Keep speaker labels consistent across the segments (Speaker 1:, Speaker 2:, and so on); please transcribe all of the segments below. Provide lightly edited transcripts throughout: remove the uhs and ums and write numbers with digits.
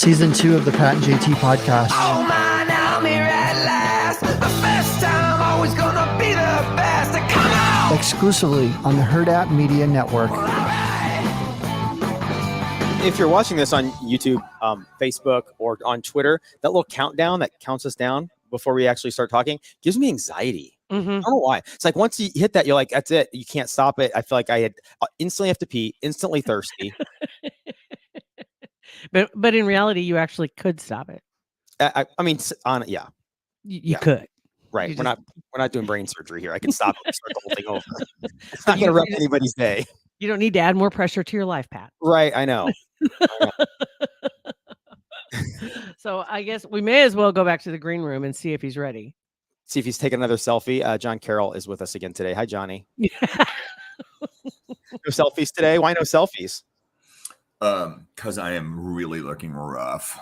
Speaker 1: Season 2 of the Pat and JT podcast.
Speaker 2: Oh man, I'm here at last. The best time, always gonna be the best. Come on!
Speaker 1: Exclusively on the Herd App Media Network.
Speaker 3: If you're watching this on YouTube, Facebook, or on Twitter, that little countdown that counts us down before we actually start talking gives me anxiety.
Speaker 4: Mm-hmm.
Speaker 3: I don't know why. It's like once you hit that, you're like, that's it. You can't stop it. I feel like I instantly have to pee, instantly thirsty.
Speaker 4: But in reality, you actually could stop it.
Speaker 3: I mean, yeah.
Speaker 4: You could.
Speaker 3: Right.
Speaker 4: You
Speaker 3: We're not doing brain surgery here. I can stop it and start the whole thing over. It's not going to wreck anybody's day.
Speaker 4: You don't need to add more pressure to your life, Pat.
Speaker 3: Right. I know.
Speaker 4: So I guess we may as well go back to the green room and see if he's ready.
Speaker 3: See if he's taking another selfie. John Carroll is with us again today. Hi, Johnny. No selfies today? Why no selfies?
Speaker 5: Because I am really looking rough.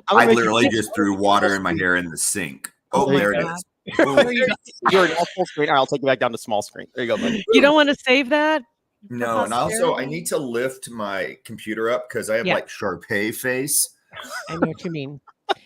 Speaker 3: I
Speaker 5: literally just threw water in my hair in the sink. Oh, there it is.
Speaker 3: You're in full screen. All right, I'll take you back down to small screen. There you go, buddy.
Speaker 4: You don't want to save that?
Speaker 5: No, and also I need to lift my computer up because I have like Sharpay face.
Speaker 4: I know what you mean.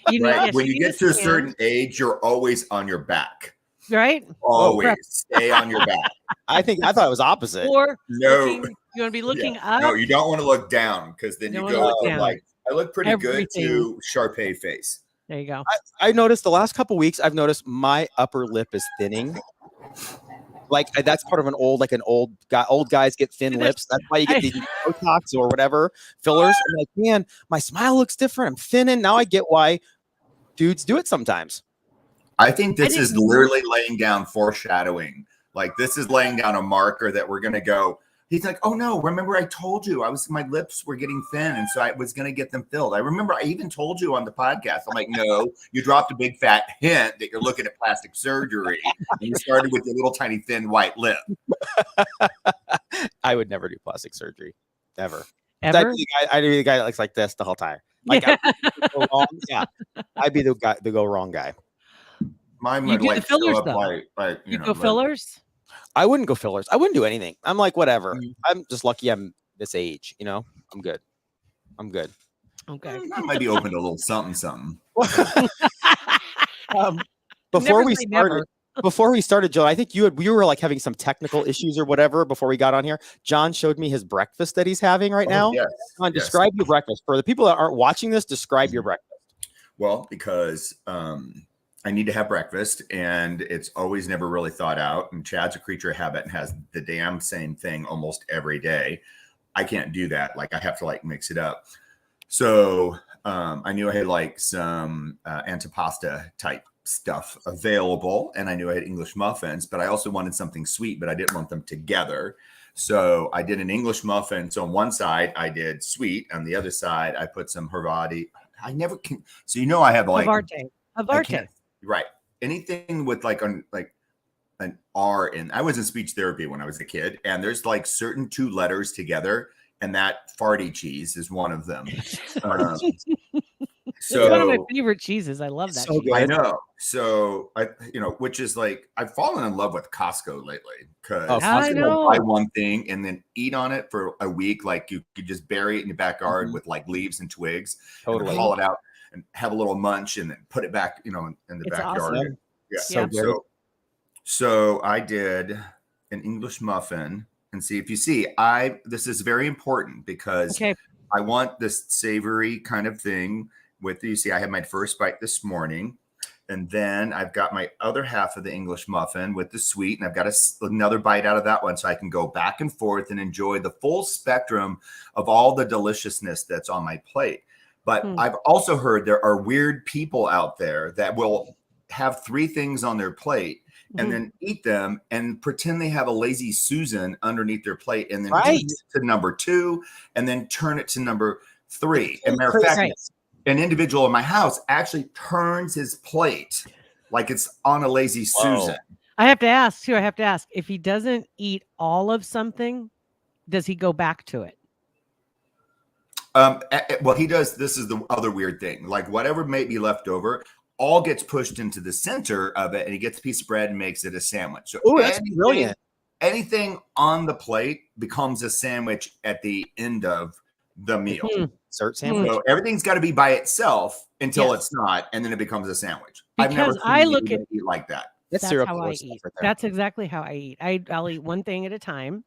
Speaker 5: When you get to a certain age, you're always on your back.
Speaker 4: Right?
Speaker 5: Always stay on your back.
Speaker 3: I thought it was opposite.
Speaker 4: Or
Speaker 5: no,
Speaker 4: you want to be looking up.
Speaker 5: No, you don't want to look down because then you go like I look pretty good to Sharpay face.
Speaker 4: There you go.
Speaker 3: I noticed the last couple weeks, I've noticed my upper lip is thinning. Like that's part of an old guy. Old guys get thin lips. That's why you get the Botox or whatever fillers. I'm like, man, my smile looks different. I'm thinning. Now I get why dudes do it sometimes.
Speaker 5: I think this is literally laying down foreshadowing. Like this is laying down a marker that we're gonna go. He's like, oh no, remember I told you my lips were getting thin, and so I was gonna get them filled. I remember I even told you on the podcast. I'm like, no, you dropped a big fat hint that you're looking at plastic surgery, and you started with your little tiny thin white lip.
Speaker 3: I would never do plastic surgery, ever.
Speaker 4: Ever?
Speaker 3: I'd be the guy that looks like this the whole time. Like, I'd be the guy, the go wrong guy.
Speaker 5: Mine would
Speaker 4: the fillers though. You go fillers.
Speaker 3: I wouldn't go fillers. I wouldn't do anything. I'm like, whatever. I'm just lucky I'm this age, I'm good.
Speaker 4: Okay.
Speaker 5: I might be open to a little something.
Speaker 3: Before we started, Joe, I think you were like having some technical issues or whatever before we got on here. John showed me his breakfast that he's having right now.
Speaker 5: Yes.
Speaker 3: John, describe your breakfast. For the people that aren't watching this, describe your breakfast.
Speaker 5: Well, because I need to have breakfast, and it's always never really thought out. And Chad's a creature of habit and has the damn same thing almost every day. I can't do that. Like I have to mix it up. So I knew I had some antipasta type stuff available, and I knew I had English muffins, but I also wanted something sweet, but I didn't want them together. So I did an English muffin. So on one side I did sweet, on the other side I put some Havarti. I never can. So I have
Speaker 4: Havarti.
Speaker 5: Right. Anything with an R in. I was in speech therapy when I was a kid, and there's certain two letters together, and that farty cheese is one of them.
Speaker 4: So it's one of my favorite cheeses. I love that.
Speaker 3: So
Speaker 4: cheese.
Speaker 5: I know. So which is I've fallen in love with Costco lately because
Speaker 4: I know.
Speaker 5: buy one thing and then eat on it for a week. Like you could just bury it in your backyard with leaves and twigs,
Speaker 3: totally,
Speaker 5: and haul it out and have a little munch and then put it back, in the backyard.
Speaker 4: Awesome.
Speaker 5: Yeah. So I did an English muffin, and see if you see, this is very important because I want this savory kind of thing with you. See, I had my first bite this morning, and then I've got my other half of the English muffin with the sweet, and I've got another bite out of that one so I can go back and forth and enjoy the full spectrum of all the deliciousness that's on my plate. But I've also heard there are weird people out there that will have three things on their plate and then eat them and pretend they have a lazy Susan underneath their plate and then turn it to number 2 and then turn it to number 3. And matter of fact, an individual in my house actually turns his plate like it's on a lazy Susan.
Speaker 4: I have to ask too. If he doesn't eat all of something, does he go back to it?
Speaker 5: Well, he does. This is the other weird thing. Whatever may be left over, all gets pushed into the center of it, and he gets a piece of bread and makes it a sandwich. So
Speaker 3: that's brilliant.
Speaker 5: Anything on the plate becomes a sandwich at the end of the meal.
Speaker 3: Dessert sandwich.
Speaker 5: So everything's got to be by itself until
Speaker 4: Yes.
Speaker 5: it's not, and then it becomes a sandwich.
Speaker 4: Because
Speaker 5: I've never seen
Speaker 4: I look
Speaker 5: anybody eat like that.
Speaker 3: That's
Speaker 4: That's
Speaker 3: serial
Speaker 4: how
Speaker 3: killer
Speaker 4: I
Speaker 3: stuff
Speaker 4: eat.
Speaker 3: right there.
Speaker 4: That's exactly how I eat. I'll eat one thing at a time.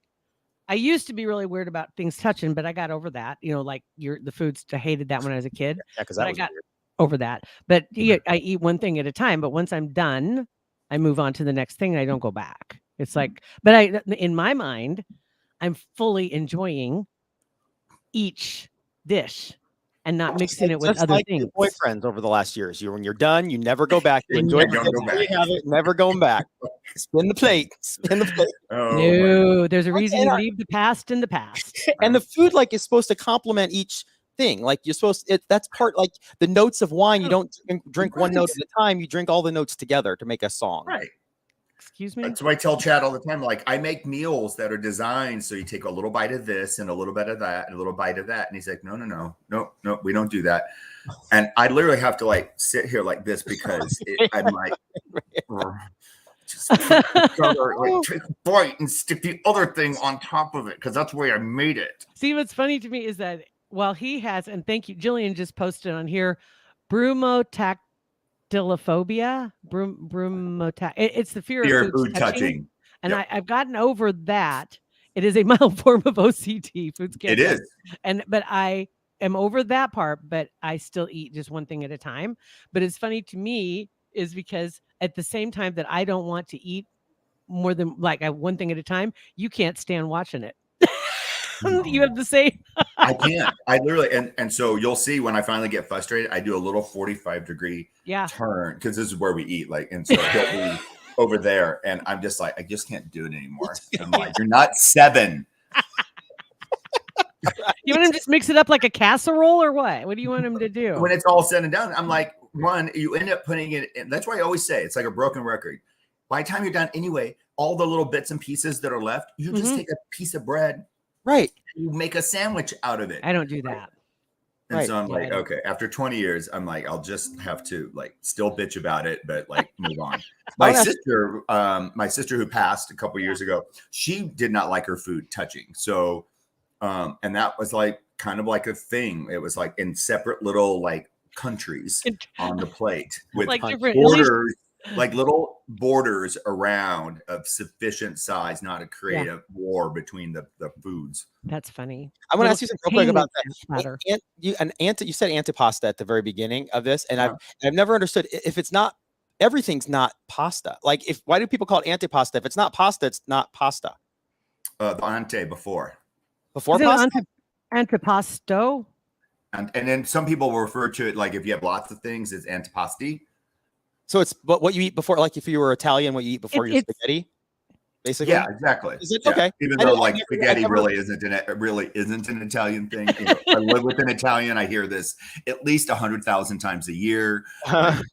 Speaker 4: I used to be really weird about things touching, but I got over that. You know, like the foods. I hated that when I was a kid.
Speaker 3: Yeah, because
Speaker 4: But
Speaker 3: that
Speaker 4: I
Speaker 3: was
Speaker 4: got
Speaker 3: weird.
Speaker 4: over that. But I eat one thing at a time. But once I'm done, I move on to the next thing. And I don't go back. It's like, but in my mind, I'm fully enjoying each dish and not mixing it with
Speaker 3: Just
Speaker 4: other
Speaker 3: like
Speaker 4: things.
Speaker 3: your boyfriends over the last years. When you're done, you never go back. You enjoy
Speaker 5: You
Speaker 3: it.
Speaker 5: don't go
Speaker 3: until you
Speaker 5: back.
Speaker 3: have it, never going back. Spin the plate. Spin the plate.
Speaker 5: Oh,
Speaker 4: No, there's a reason
Speaker 3: and
Speaker 4: you
Speaker 3: I-
Speaker 4: leave the past in the past.
Speaker 3: And the food like is supposed to complement each thing. Like you're supposed that's part like the notes of wine. You don't drink one note at a time. You drink all the notes together to make a song.
Speaker 5: right.
Speaker 4: Excuse me.
Speaker 5: That's why I tell Chad all the time. Like, I make meals that are designed so you take a little bite of this and a little bit of that and a little bite of that. And he's like, no, we don't do that. And I literally have to like sit here like this because I'm like, just take a bite and stick the other thing on top of it because that's the way I made it.
Speaker 4: See, what's funny to me is that while he has, and thank you, Jillian just posted on here, brumotactilophobia. It's the fear of food touching. And
Speaker 5: Yep.
Speaker 4: I've gotten over that. It is a mild form of OCD. Foods can't
Speaker 5: It
Speaker 4: touch.
Speaker 5: is.
Speaker 4: But I am over that part, but I still eat just one thing at a time. But it's funny to me is because at the same time that I don't want to eat more than like one thing at a time, you can't stand watching it. You have the same.
Speaker 5: I can't. I literally, and so you'll see when I finally get frustrated, I do a little 45-degree turn because this is where we eat. Like, and so he'll be over there, and I'm just like, I just can't do it anymore. I'm like, you're not 7.
Speaker 4: You want him to just mix it up like a casserole or what? What do you want him to do?
Speaker 5: When it's all said and done, I'm like, one, you end up putting it in. That's why I always say it's like a broken record. By the time you're done anyway, all the little bits and pieces that are left, you just take a piece of bread.
Speaker 3: Right.
Speaker 5: You make a sandwich out of it.
Speaker 4: I don't do that.
Speaker 5: And
Speaker 3: Right.
Speaker 5: so I'm
Speaker 4: Yeah,
Speaker 5: like, okay, after 20 years, I'm like, I'll just have to like still bitch about it, but like move on. My sister who passed a couple years ago, she did not like her food touching. So, and that was like kind of like a thing. It was like in separate little like countries on the plate with
Speaker 4: Like different
Speaker 5: borders, like little borders around of sufficient size, not to create a war between the foods.
Speaker 4: That's funny.
Speaker 3: I want to ask you something real quick about
Speaker 4: that.
Speaker 3: You said antipasta at the very beginning of this, and I've never understood if it's not everything's not pasta. Like, why do people call it antipasta? If it's not pasta, it's not pasta.
Speaker 5: The ante before
Speaker 3: pasta.
Speaker 4: Antipasto.
Speaker 5: And then some people will refer to it like if you have lots of things, it's antipasti.
Speaker 3: So it's what you eat before, like if you were Italian, what you eat before your spaghetti, basically.
Speaker 5: Yeah, exactly.
Speaker 3: Is it okay?
Speaker 5: Even though like spaghetti really isn't an Italian thing. You know, I live with an Italian. I hear this at least 100,000 times a year. You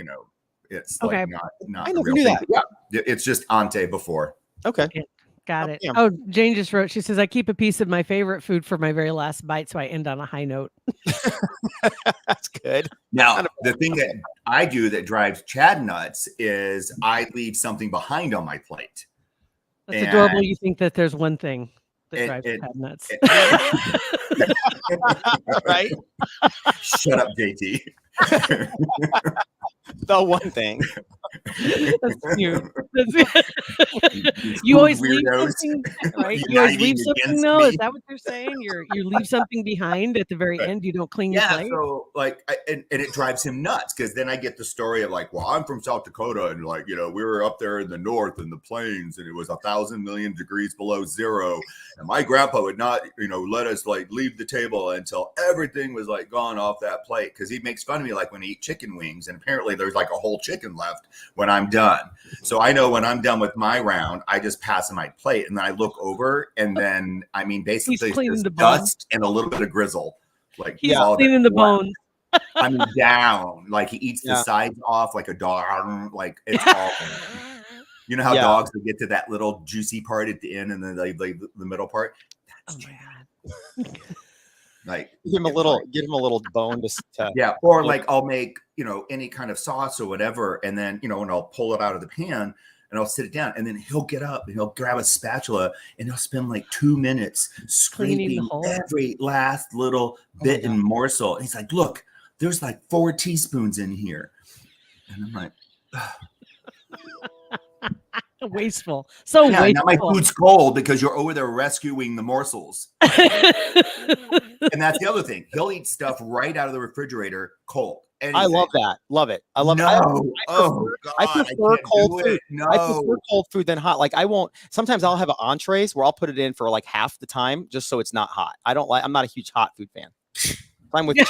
Speaker 5: know, it's like not.
Speaker 3: I never knew that.
Speaker 5: Yeah, it's just ante before.
Speaker 3: Okay.
Speaker 4: Got it.
Speaker 3: Damn.
Speaker 4: Oh, Jane just wrote, she says, I keep a piece of my favorite food for my very last bite, so I end on a high note.
Speaker 3: That's good.
Speaker 5: Now, the thing that I do that drives Chad nuts is I leave something behind on my plate.
Speaker 4: That's adorable. You think that there's one thing that drives Chad nuts.
Speaker 3: Right?
Speaker 5: Shut up, JT.
Speaker 3: The one thing.
Speaker 4: That's cute. You always leave something, right? You always leave something, though? Is that what you're saying? You leave something behind at the very end. You don't clean your plate?
Speaker 5: So like, and it drives him nuts because then I get the story of like, well, I'm from South Dakota and like, you know, we were up there in the north in the plains and it was 1,000 million degrees below zero. And my grandpa would not, you know, let us like leave the table until everything was like gone off that plate because he makes fun of me like when I eat chicken wings and apparently there's like a whole chicken left when I'm done. So I know when I'm done with my round, I just pass him my plate and then I look over and then I mean basically it's just dust and a little bit of grizzle. Like
Speaker 4: he's cleaning the bone.
Speaker 5: I mean down. Like he eats the sides off like a dog. Like it's all you know how dogs they get to that little juicy part at the end and then they leave the middle part. That's
Speaker 4: my God.
Speaker 5: Like
Speaker 3: give him a little bone to
Speaker 5: or like I'll make, you know, any kind of sauce or whatever and then, you know, and I'll pull it out of the pan and I'll sit it down, and then he'll get up and he'll grab a spatula and he'll spend like 2 minutes scraping every last little bit and morsel. And he's like, look, there's like 4 teaspoons in here. And I'm like,
Speaker 4: wasteful. So
Speaker 5: yeah,
Speaker 4: wasteful.
Speaker 5: now my food's cold because you're over there rescuing the morsels. And that's the other thing. He'll eat stuff right out of the refrigerator cold. Anything.
Speaker 3: I love that. Love it. I love it. I prefer cold food.
Speaker 5: No.
Speaker 3: I prefer cold food than hot. Like I won't. Sometimes I'll have an entrees where I'll put it in for like half the time just so it's not hot. I'm not a huge hot food fan. I'm with you.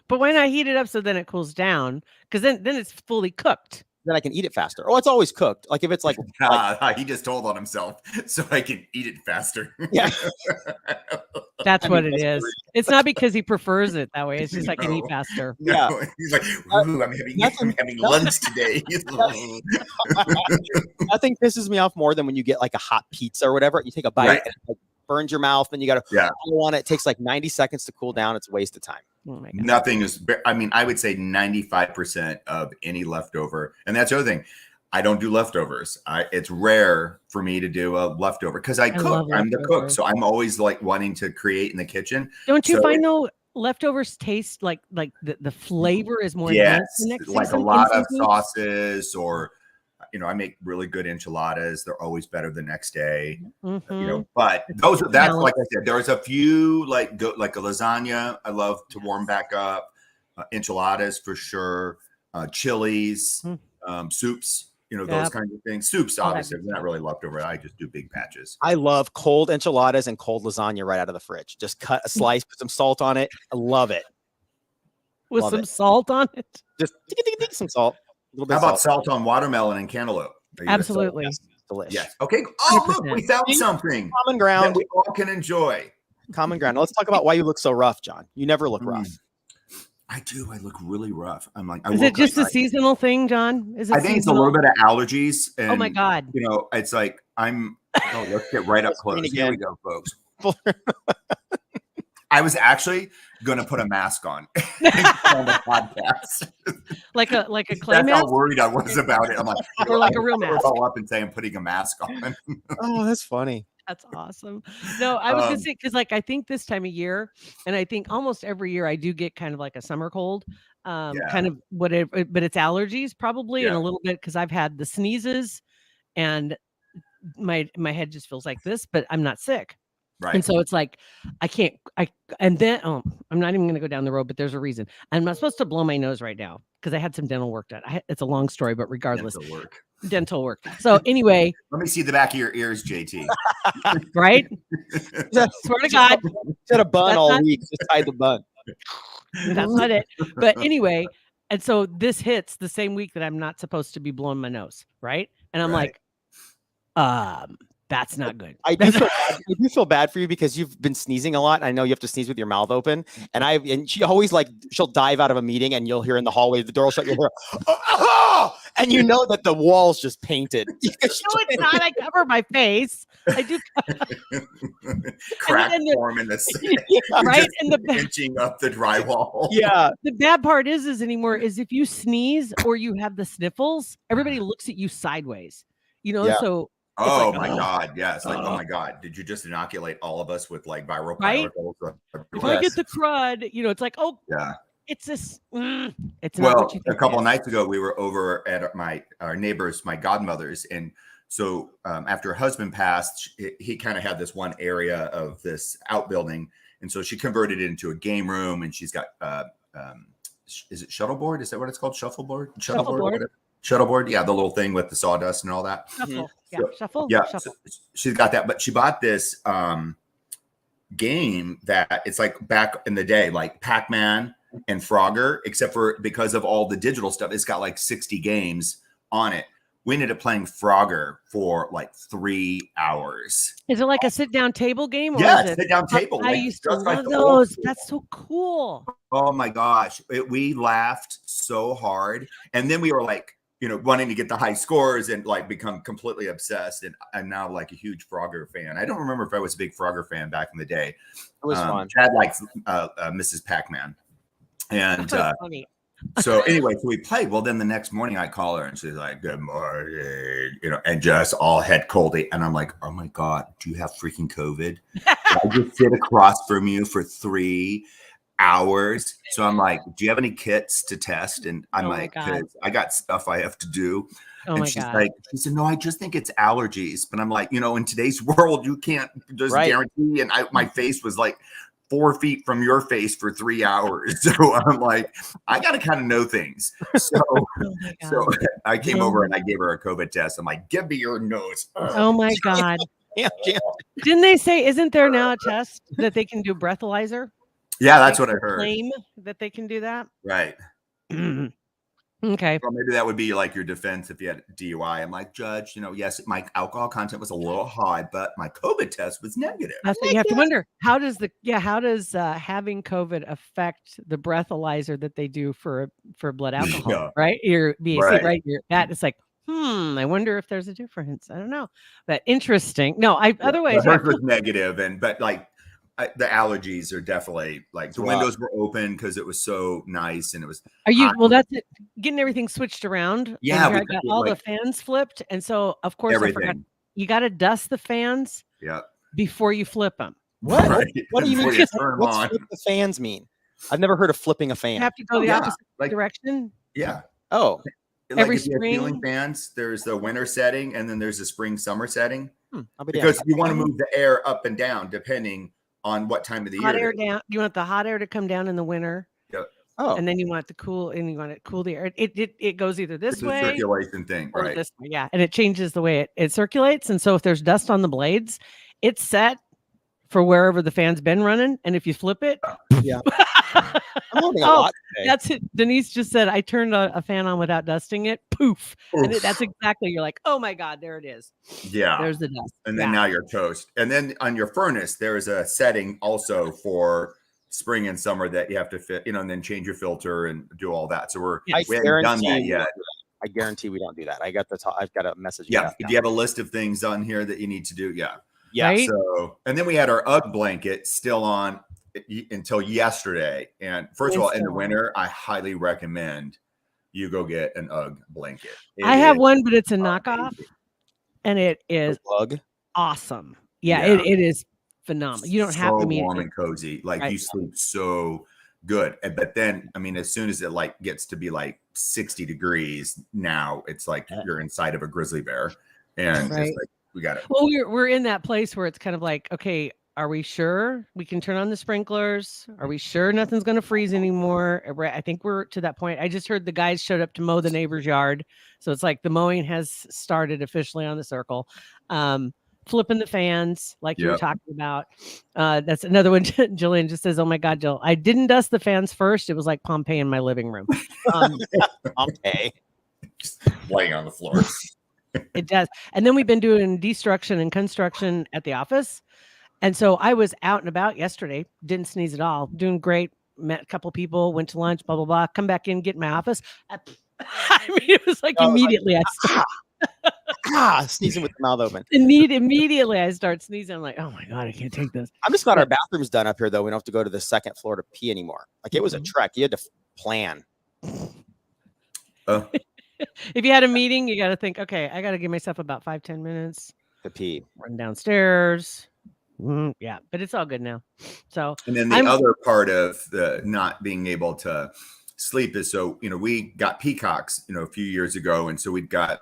Speaker 4: But why not heat it up so then it cools down? Because then it's fully cooked.
Speaker 3: Then I can eat it faster. Oh, it's always cooked. Like if it's like,
Speaker 5: he just told on himself so I can eat it faster.
Speaker 3: Yeah.
Speaker 4: That's what it is. It's not because he prefers it that way. It's just I can eat faster.
Speaker 3: Yeah.
Speaker 5: He's like, ooh, I'm having lunch today.
Speaker 3: Nothing pisses me off more than when you get like a hot pizza or whatever. You take a bite and it like burns your mouth. Then you got to pull on it. It takes like 90 seconds to cool down. It's a waste of time.
Speaker 4: Oh my God.
Speaker 5: Nothing is, I mean, I would say 95% of any leftover. And that's the other thing. I don't do leftovers. It's rare for me to do a leftover because I cook. I'm the cook. So I'm always like wanting to create in the kitchen.
Speaker 4: Don't you find though leftovers taste like the flavor is more
Speaker 5: yes,
Speaker 4: the next
Speaker 5: like a lot of sauces or I make really good enchiladas. They're always better the next day. But that's like I said, there's a few like a lasagna. I love to warm back up. Enchiladas for sure. Chilies, soups. Those kinds of things. Soups, obviously, they're not really leftover. I just do big batches.
Speaker 3: I love cold enchiladas and cold lasagna right out of the fridge. Just cut a slice, put some salt on it. I love it.
Speaker 4: With some salt on it?
Speaker 3: Just some salt. A little bit
Speaker 5: How about salt on watermelon and cantaloupe?
Speaker 4: Absolutely.
Speaker 3: Yes, delicious.
Speaker 5: Yes. Okay. Oh, look, we found something.
Speaker 3: Common ground.
Speaker 5: That we all can enjoy.
Speaker 3: Common ground. Let's talk about why you look so rough, John. You never look rough.
Speaker 5: I do. I look really rough. I'm like,
Speaker 4: is it just a seasonal thing, John? Is it
Speaker 5: I think it's a little bit of allergies. And,
Speaker 4: oh my God.
Speaker 5: It's like let's get right up close. Here we go, folks. I was actually going to put a mask on the podcast.
Speaker 4: like a clay
Speaker 5: That's
Speaker 4: mask?
Speaker 5: how worried I was about it. I'm like,
Speaker 4: or like a real mask.
Speaker 5: I'll up and say I'm putting a mask on.
Speaker 3: Oh, that's funny.
Speaker 4: That's awesome. No, I was gonna say because I think this time of year, and I think almost every year I do get kind of like a summer cold, kind of whatever, but it's allergies probably, and a little bit because I've had the sneezes, and my head just feels like this, but I'm not sick.
Speaker 5: Right.
Speaker 4: And so it's like, I'm not even going to go down the road, but there's a reason. I'm not supposed to blow my nose right now because I had some dental work done. It's a long story, but regardless. Dental work. So anyway.
Speaker 5: Let me see the back of your ears, JT.
Speaker 4: Right? Swear to God.
Speaker 3: Had a bun all week. Just tied the bun.
Speaker 4: That's not it. But anyway, and so this hits the same week that I'm not supposed to be blowing my nose. Right. And I'm like, that's not good.
Speaker 3: I do feel bad for you because you've been sneezing a lot. And I know you have to sneeze with your mouth open. And she always she'll dive out of a meeting and you'll hear in the hallway, the door will shut, you'll hear, and you know that the wall's just painted.
Speaker 4: No, it's not. I cover my face. I do.
Speaker 5: Crack form in the
Speaker 4: right? And the
Speaker 5: pinching up the drywall.
Speaker 3: Yeah.
Speaker 4: The bad part is if you sneeze or you have the sniffles, everybody looks at you sideways. So.
Speaker 5: Oh my God! Yes, oh my God! Did you just inoculate all of us with like viral particles?
Speaker 4: If I get the crud, it's like, it's this. It's not what you think.
Speaker 5: A couple of nights ago, we were over at our neighbors, my godmother's, and so after her husband passed, he kind of had this one area of this outbuilding, and so she converted it into a game room, and she's got is it shuffleboard? Is that what it's called? Shuffleboard. Shuffleboard, yeah, the little thing with the sawdust and all that.
Speaker 4: Shuffle.
Speaker 5: Shuffle.
Speaker 4: Shuffle.
Speaker 5: So she's got that, but she bought this game that it's like back in the day, like Pac-Man and Frogger, except for because of all the digital stuff, it's got like 60 games on it. We ended up playing Frogger for like 3 hours.
Speaker 4: Is it like a sit-down table game? Or
Speaker 5: yeah, sit-down table.
Speaker 4: I used to love those. That's so cool.
Speaker 5: Oh my gosh. We laughed so hard. And then we were like, wanting to get the high scores and like become completely obsessed. And I'm now like a huge Frogger fan. I don't remember if I was a big Frogger fan back in the day.
Speaker 3: It was fun.
Speaker 5: Chad likes Mrs. Pac-Man. And So anyway, so we played. Well, then the next morning I call her and she's like, "Good morning," and just all head coldy. And I'm like, "Oh my God, do you have freaking COVID?" I just sit across from you for 3 hours. So I'm like, "Do you have any kits to test?" And I'm like, "Because I got stuff I have to do." And she's like, she said, "No, I just think it's allergies." But I'm like, in today's world, you can't just guarantee. And my face was like 4 feet from your face for 3 hours. So I'm like, I got to kind of know things. So, so I came over and I gave her a COVID test. I'm like, "Give me your nose."
Speaker 4: Oh my God. Didn't they say, isn't there now a test that they can do breathalyzer?
Speaker 5: Yeah, that's what I heard.
Speaker 4: Claim that they can do that.
Speaker 5: Right.
Speaker 4: Okay.
Speaker 5: Well, maybe that would be like your defense if you had DUI. I'm like, "Judge, yes, my alcohol content was a little high, but my COVID test was negative."
Speaker 4: That's what you have to wonder. How does having COVID affect the breathalyzer that they do for blood alcohol? Right? Your BAC, right? It's like, I wonder if there's a difference. I don't know. But interesting. No, otherwise
Speaker 5: hers was negative, but like the allergies are definitely like the windows were open because it was so nice and it was.
Speaker 4: Well, that's it. Getting everything switched around. Yeah, I got all the fans flipped, and so of course I forgot. You got to dust the fans.
Speaker 5: Yeah.
Speaker 4: Before you flip them.
Speaker 3: What? What do you mean? What's flip the fans mean? I've never heard of flipping a fan.
Speaker 4: You have to go the opposite direction.
Speaker 5: Yeah.
Speaker 3: Oh.
Speaker 5: Like every spring, ceiling fans, there's the winter setting, and then there's the spring-summer setting. Because you want to move the air up and down depending on what time of the year.
Speaker 4: Hot air down. You want the hot air to come down in the winter.
Speaker 5: Yep.
Speaker 4: Oh. And then you want you want to cool the air. It goes either this way.
Speaker 5: It's a circulation thing, right?
Speaker 4: This way, yeah. And it changes the way it circulates. And so if there's dust on the blades, it's set for wherever the fan's been running. And if you flip it, that's it. Denise just said, I turned a fan on without dusting it. Poof. And that's exactly, you're like, oh my God, there it is.
Speaker 5: Yeah.
Speaker 4: There's the dust.
Speaker 5: And then now you're toast. And then on your furnace, there is a setting also for spring and summer that you have to fit, and then change your filter and do all that. So we haven't done that yet.
Speaker 3: I guarantee we don't do that. I've got a message.
Speaker 5: Yeah. Do you have a list of things on here that you need to do? Yeah.
Speaker 3: Yeah.
Speaker 4: Right?
Speaker 5: So, and then we had our UGG blanket still on until yesterday. And first of all, in the winter, I highly recommend you go get an UGG blanket.
Speaker 4: I have one, but it's a knockoff, and it is awesome. Yeah, it is phenomenal. You don't have to be
Speaker 5: warm and cozy. Like you sleep so good. But then, as soon as it gets to be 60 degrees, now it's like you're inside of a grizzly bear, and it's like, we got it.
Speaker 4: Well, we're in that place where it's kind of like, okay, are we sure we can turn on the sprinklers? Are we sure nothing's going to freeze anymore? I think we're to that point. I just heard the guys showed up to mow the neighbor's yard. So it's like the mowing has started officially on the circle. Flipping the fans like you were talking about. That's another one. Jillian just says, oh my God, Jill, I didn't dust the fans first. It was like Pompeii in my living room.
Speaker 3: Pompeii.
Speaker 5: Just laying on the floor.
Speaker 4: It does. And then we've been doing destruction and construction at the office. And so I was out and about yesterday, didn't sneeze at all, doing great, met a couple people, went to lunch, blah, blah, blah, come back in, get in my office. It was like immediately I started
Speaker 3: sneezing with the mouth open.
Speaker 4: Immediately I start sneezing. I'm like, oh my God, I can't take this.
Speaker 3: I'm just glad our bathroom's done up here, though. We don't have to go to the second floor to pee anymore. Like it was a trek. You had to plan.
Speaker 4: If you had a meeting, you got to think, okay, I got to give myself about 5-10 minutes
Speaker 3: to pee,
Speaker 4: run downstairs. Yeah, but it's all good now. So,
Speaker 5: and then the other part of the not being able to sleep is we got peacocks, a few years ago. And so we'd got,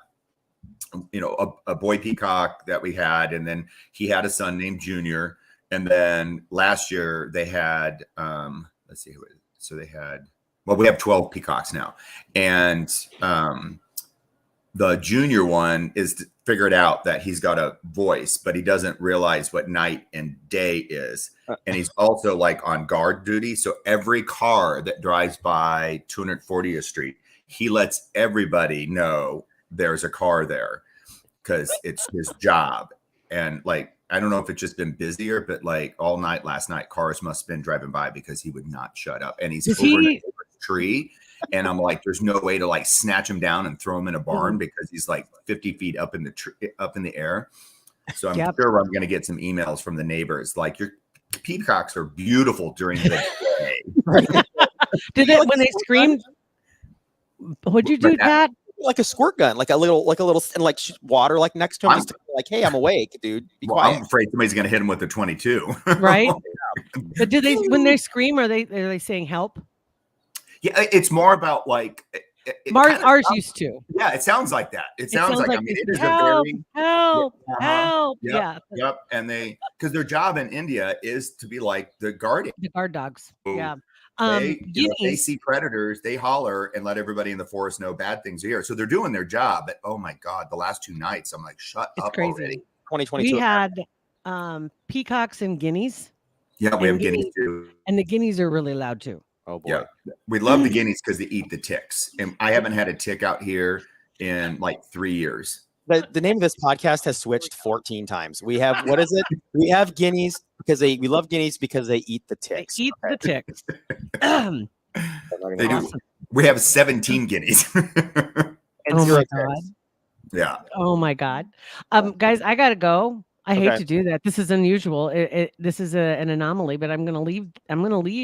Speaker 5: a boy peacock that we had, and then he had a son named Junior. And then last year they had, let's see, so they had, we have 12 peacocks now. And the junior one is figured out that he's got a voice, but he doesn't realize what night and day is. And he's also on guard duty. So every car that drives by 240th Street, he lets everybody know there's a car there because it's his job. And I don't know if it's just been busier, but all night last night, cars must have been driving by because he would not shut up. And he's over a tree. And I'm like, there's no way to snatch him down and throw him in a barn because he's 50 feet up in the air. So I'm sure I'm going to get some emails from the neighbors. Your peacocks are beautiful during the day.
Speaker 4: Did it when they screamed? What'd you do,
Speaker 5: But
Speaker 4: Pat?
Speaker 3: Like a squirt gun, like a little, and like water like next to him, just to, like, hey, I'm awake, dude. Be
Speaker 5: well,
Speaker 3: quiet.
Speaker 5: I'm afraid somebody's going to hit him with a 22.
Speaker 4: Right? But do they, when they scream, are they saying help?
Speaker 5: Yeah, it's more about like
Speaker 4: Ours used to.
Speaker 5: Yeah, it sounds like that. It sounds like I mean, it is
Speaker 4: help,
Speaker 5: a very
Speaker 4: help,
Speaker 5: uh-huh,
Speaker 4: help.
Speaker 5: Yep,
Speaker 4: Yeah.
Speaker 5: Yep. And because their job in India is to be like the guardian.
Speaker 4: The guard dogs. Yeah.
Speaker 5: If they see predators, they holler and let everybody in the forest know bad things are here. So they're doing their job. But oh my God, the last 2 nights, I'm like, shut up
Speaker 4: crazy.
Speaker 5: already.
Speaker 3: 2022.
Speaker 4: We had peacocks and guineas.
Speaker 5: Yeah, we have guineas too.
Speaker 4: And the guineas are really loud too.
Speaker 3: Oh boy.
Speaker 5: Yeah, we love the guineas because they eat the ticks. And I haven't had a tick out here in like 3 years.
Speaker 3: The name of this podcast has switched 14 times. We have, what is it? We have guineas because we love guineas because they eat the ticks.
Speaker 4: They eat the ticks.
Speaker 5: They do. We have 17 guineas.
Speaker 3: And
Speaker 4: Oh
Speaker 3: zero
Speaker 4: my
Speaker 3: ticks.
Speaker 4: God.
Speaker 5: Yeah.
Speaker 4: Oh my God. Guys, I gotta go. I hate to do that. This is unusual. This is an anomaly, but I'm gonna leave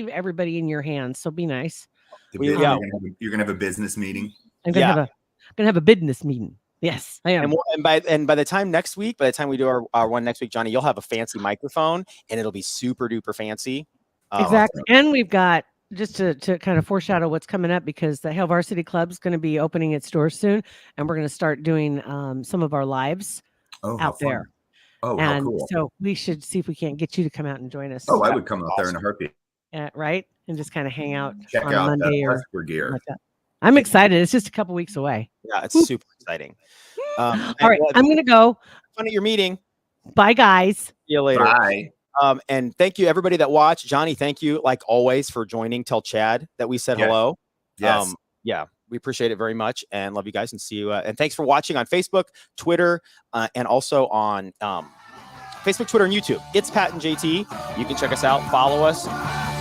Speaker 4: everybody in your hands. So be nice.
Speaker 5: You're gonna have a business meeting.
Speaker 4: I'm gonna have a business meeting. Yes, I am.
Speaker 3: And by the time next week, by the time we do our one next week, Johnny, you'll have a fancy microphone and it'll be super duper fancy.
Speaker 4: Exactly. And we've got, just to kind of foreshadow what's coming up, because the Hail Varsity Club is going to be opening its doors soon, and we're going to start doing some of our lives out there.
Speaker 5: Oh,
Speaker 4: and
Speaker 5: how cool.
Speaker 4: So we should see if we can't get you to come out and join us.
Speaker 5: Oh, I would come out there in a heartbeat.
Speaker 4: Right? And just kind of hang out
Speaker 5: Check
Speaker 4: on
Speaker 5: out
Speaker 4: Monday or
Speaker 5: Husker gear.
Speaker 4: like that. I'm excited. It's just a couple weeks away.
Speaker 3: Yeah, it's super exciting.
Speaker 4: All right, I'm going to go.
Speaker 3: Fun at your meeting.
Speaker 4: Bye, guys.
Speaker 3: See you later.
Speaker 5: Bye.
Speaker 3: And thank you, everybody that watched. Johnny, thank you, like always, for joining. Tell Chad that we said hello.
Speaker 5: Yes.
Speaker 3: Yeah, we appreciate it very much and love you guys and see you. And thanks for watching on Facebook, Twitter, and also on Facebook, Twitter, and YouTube. It's Pat and JT. You can check us out, follow us,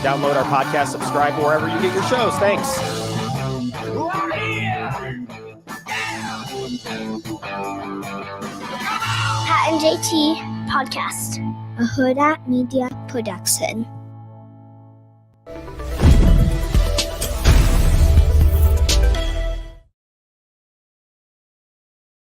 Speaker 3: download our podcast, subscribe wherever you get your shows. Thanks.
Speaker 6: Pat and JT Podcast, a Huda Media Production.